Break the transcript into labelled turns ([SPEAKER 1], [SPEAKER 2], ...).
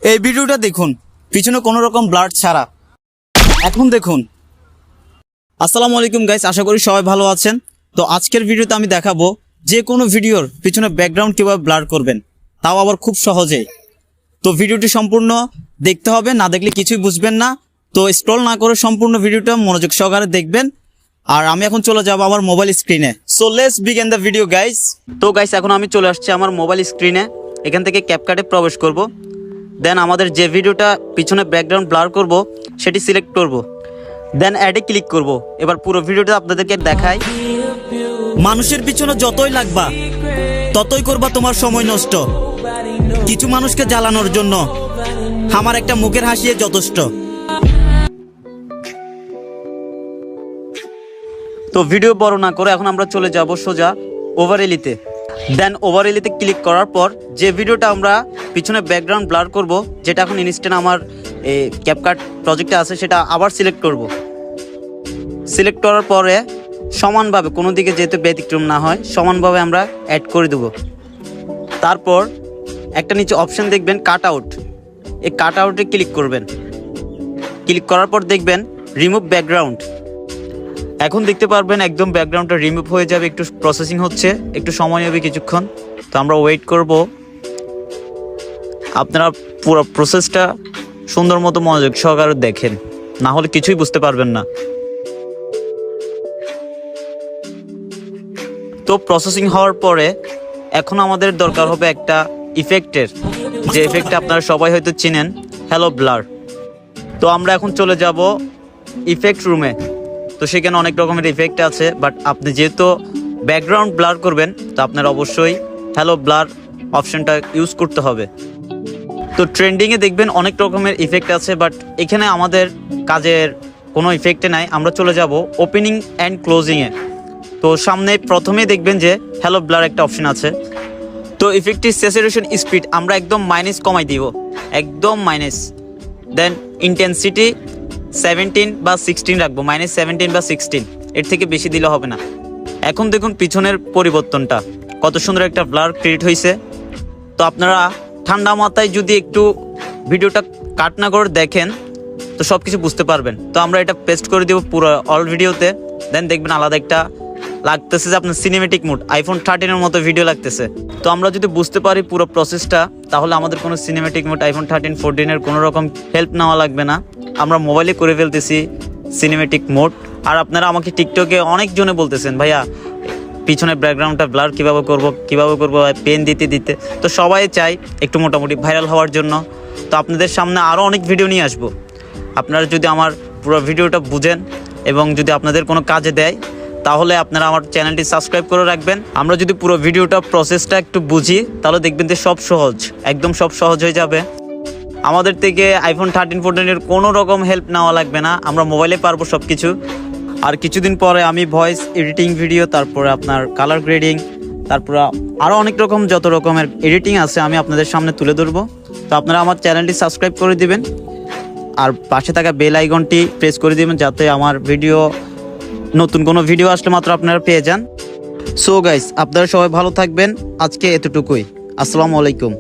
[SPEAKER 1] এই ভিডিওটা দেখুন, পিছনে কোনো রকম ব্লার ছাড়া। এখন দেখুন। আসসালামু আলাইকুম গাইস, আশা করি সবাই ভালো আছেন। তো আজকের ভিডিওতে আমি দেখাবো যে কোনো ভিডিওর পিছনে ব্যাকগ্রাউন্ড কিভাবে ব্লার করবেন, তাও আবার খুব সহজে। তো ভিডিওটি সম্পূর্ণ দেখতে হবে, না দেখলে কিছুই বুঝবেন না। তো স্ক্রল না করে সম্পূর্ণ ভিডিওটা মনোযোগ সহকারে দেখবেন। আর আমি এখন চলে যাব আমার মোবাইল স্ক্রিনে। So let's begin the video guys. তো গাইস, এখন আমি চলে আসছি আমার মোবাইল স্ক্রিনে। এখান থেকে ক্যাপকাটে প্রবেশ করব। দেন আমাদের যে ভিডিওটা পিছনে ব্যাকগ্রাউন্ড ব্লার করব সেটি সিলেক্ট করব। দেন অ্যাডে ক্লিক করব। এবার পুরো ভিডিওটা আপনাদেরকে দেখাই। মানুষের পিছনে যতই লাগবা ততই করবা তোমার সময় নষ্ট। কিছু মানুষকে জ্বালানোর জন্য আমার একটা মুখের হাসিয়ে যথেষ্ট। তো ভিডিও বড় না করে এখন আমরা চলে যাব সোজা ওভারএলিতে। দেন ওভারএলিতে ক্লিক করার পর যে ভিডিওটা আমরা পিছনে ব্যাকগ্রাউন্ড ব্লার করব, যেটা এখন ইনস্ট্যান্ট আমার ক্যাপকাট প্রজেক্টে আছে, সেটা আবার সিলেক্ট করব। সিলেক্ট করার পরে সমানভাবে কোনো দিকে যেহেতু ব্যতিক্রম না হয় সমানভাবে আমরা অ্যাড করে দেব। তারপর একটা নিচে অপশন দেখবেন কাট আউট, এই কাট আউটে ক্লিক করবেন। ক্লিক করার পর দেখবেন রিমুভ ব্যাকগ্রাউন্ড। এখন দেখতে পারবেন একদম ব্যাকগ্রাউন্ডটা রিমুভ হয়ে যাবে। একটু প্রসেসিং হচ্ছে, একটু সময় হবে কিছুক্ষণ। তো আমরা ওয়েট করব। আপনারা পুরো প্রসেসটা সুন্দর মতো মনোযোগ সহকারে দেখেন, না হলে কিছুই বুঝতে পারবেন না। তো প্রসেসিং হওয়ার পরে এখন আমাদের দরকার হবে একটা ইফেক্টের, যে ইফেক্টটা আপনারা সবাই হয়তো চিনেন, হ্যালো ব্লার। তো আমরা এখন চলে যাব ইফেক্ট রুমে। তো সেখানে অনেক রকমের ইফেক্ট আছে, বাট আপনি যেহেতু ব্যাকগ্রাউন্ড ব্লার করবেন তো আপনার অবশ্যই হ্যালো ব্লার অপশনটা ইউজ করতে হবে। তো ট্রেন্ডিংয়ে দেখবেন অনেক রকমের ইফেক্ট আছে, বাট এখানে আমাদের কাজের কোনো ইফেক্টে নাই। আমরা চলে যাব ওপেনিং অ্যান্ড ক্লোজিংয়ে। তো সামনে প্রথমেই দেখবেন যে হ্যালো ব্লার একটা অপশন আছে। তো ইফেক্টটির স্যাচুরেশন স্পিড আমরা একদম মাইনাস কমাই দিব, একদম মাইনাস। দেন ইন্টেন্সিটি 17 বা 16 রাখবো, -17 বা 16, এর থেকে বেশি দিলে হবে না। এখন দেখুন পিছনের পরিবর্তনটা, কত সুন্দর একটা ব্লার ক্রিয়েট হয়েছে। তো আপনারা ঠান্ডা মাথায় যদি একটু ভিডিওটা কাট না করে দেখেন তো সব কিছু বুঝতে পারবেন। তো আমরা এটা পেস্ট করে দেবো পুরো অল ভিডিওতে। দেন দেখবেন আলাদা একটা লাগতেছে যে আপনার সিনেমেটিক মোড আইফোন 13-এর মতো ভিডিও লাগতেছে। তো আমরা যদি বুঝতে পারি পুরো প্রসেসটা, তাহলে আমাদের কোনো সিনেমেটিক মোড আইফোন 13, 14-এর কোনো রকম হেল্প নেওয়া লাগবে না। আমরা মোবাইলে করে ফেলতেছি সিনেমেটিক মোড। আর আপনারা আমাকে টিকটকে অনেকজনে বলতেছেন, ভাইয়া পিছনের ব্যাকগ্রাউন্ডটা ব্লার কীভাবে করবো পেন দিতে দিতে। তো সবাই চাই একটু মোটামুটি ভাইরাল হওয়ার জন্য। তো আপনাদের সামনে আরও অনেক ভিডিও নিয়ে আসবো। আপনারা যদি আমার পুরো ভিডিওটা বুঝেন এবং যদি আপনাদের কোনো কাজে দেয়, তাহলে আপনারা আমার চ্যানেলটি সাবস্ক্রাইব করে রাখবেন। আমরা যদি পুরো ভিডিওটা প্রসেসটা একটু বুঝি, তাহলে দেখবেন যে সব সহজ, একদম সব সহজ হয়ে যাবে। আমাদের থেকে আইফোন 13, 14-এর কোনো রকম হেল্প নেওয়া লাগবে না, আমরা মোবাইলে পারবো সব কিছু। আর কিছুদিন পরে আমি ভয়েস এডিটিং ভিডিও, তারপরে আপনার কালার গ্রেডিং, তারপরে আরও অনেক রকম যত রকমের এডিটিং আছে আমি আপনাদের সামনে তুলে ধরবো। তো আপনারা আমার চ্যানেলটি সাবস্ক্রাইব করে দিবেন আর পাশে থাকা বেল আইকনটি প্রেস করে দিবেন, যাতে আমার ভিডিও নতুন কোনো ভিডিও আসলে মাত্র আপনারা পেয়ে যান। সো গাইস, আপনারা সবাই ভালো থাকবেন। আজকে এতটুকুই। আসসালামু আলাইকুম।